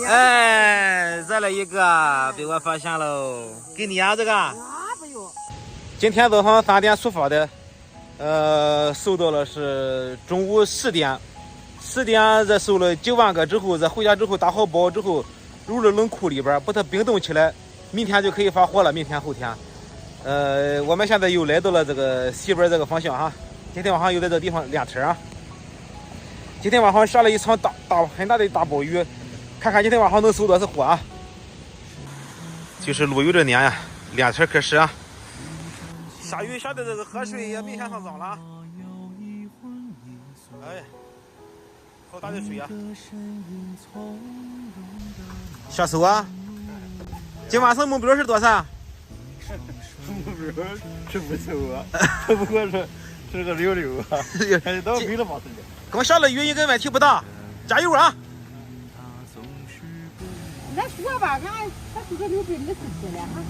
哎，再来一个，被我发现喽，给你啊这个。啊，不用。今天早上3点出发的，收到了是中午10点这收了9万个之后，这回家之后打好包之后，入了冷库里边，把它冰冻起来，明天就可以发货了，明天后天。我们现在又来到了这个西边这个方向哈，今天晚上又在这个地方练车啊。今天晚上下了一场很大的大暴雨，看看今天晚上能收多少货啊！就是路有点黏呀，练车开始啊。下雨下的这个河水也明显上涨了。哎，好大的水啊！下手啊！今晚上目标是多少？目标是不错啊，只不过是个66啊，到没了嘛时间。刚下了雨，应该问题不大，加油啊！那说吧，他是个620斤了哈。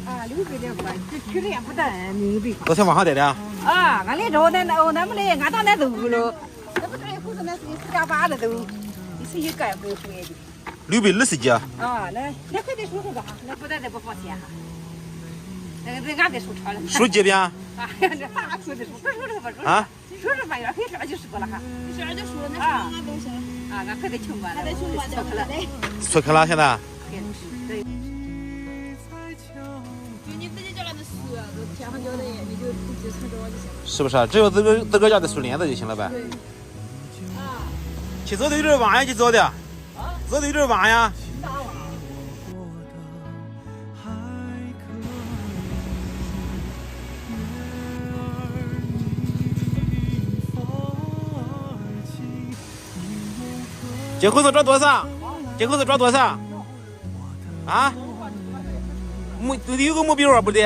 啊，600块，这去了也不得明白。昨天晚上带的啊？啊，俺来找咱们来，俺当那走了，那不太后头那是4.8的都，你是一个也不会坏的。620斤啊？啊，那快点数数吧哈，那不但不放钱哈。那俺得数长了。数几遍？啊，这啥数的数？快数这个吧，数。啊。数着吧，可以这样就数过了哈。这样就数了，那数俺都行。啊，俺快点清完了。还得数完了。出去了现在？对。就你自己叫他们数，都贴上胶带，你就成这就行了。是不是？只要自个家的数帘子就行了呗？对。啊。去走的有点晚呀，去走的。啊。走的有点晚呀。今后是抓多少？今后是抓多少？啊？有个目标啊，不对？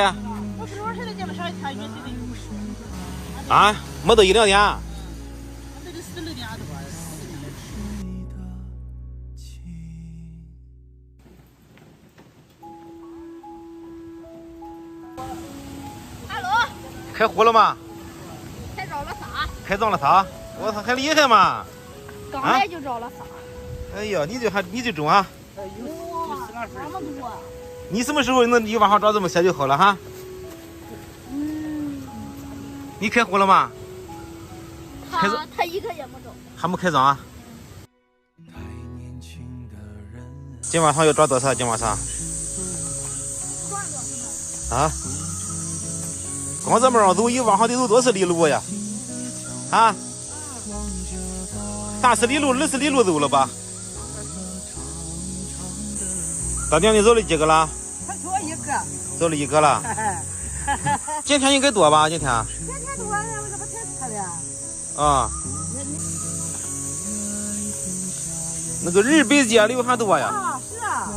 目标是在这边上一天约谁的？啊？没到1、2点。这就4、6点多。Hello。开火了吗？开着了啥？开涨了啥？我操，还厉害嘛！刚来就着了啥？哎呀，你就中啊！哇，这么多！你什么时候你往上找这么些就好了哈？你开火了吗？他一个也没着。还没开涨啊？今晚上要抓多少？今晚上？啊？光这么上走，一往上得走多少里路呀？啊？30里路、20里路走了吧？大娘，你走了几个了？他走一个。走了1个了。今天应该多吧？今天多了，我这不太差的。啊。那个日北街流还多呀？啊，是啊。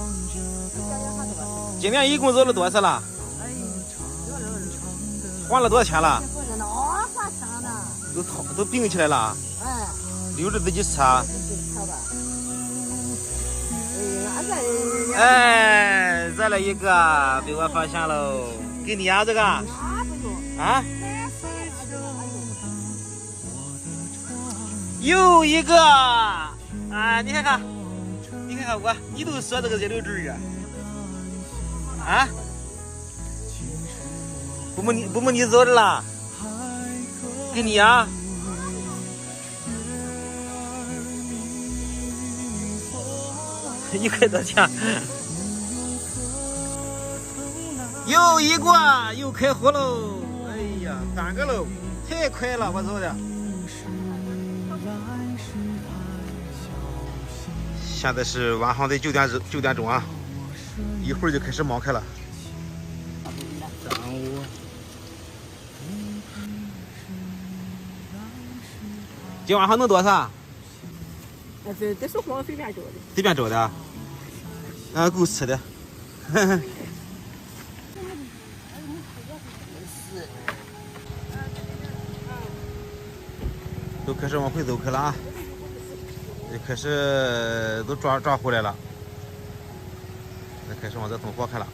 今年一共走了多少了？花了多少钱了？花钱了。都并起来了。哎。溜着自己车。哎，再来一个，被我发现喽！给你啊，这个。啊，不用。啊？又一个啊！你看看我，你都说这个热流针啊？啊？不么你走的了？给你啊！1块多钱，又一挂，又开火喽！哎呀，3个喽，太快了，我走的。现在是晚上的9点钟啊，一会儿就开始忙开了。今晚上能多少？这是黄随便找的。随便找的。够吃的。都开始往回走开了啊！就开始都抓回来了，开始往这送货开了。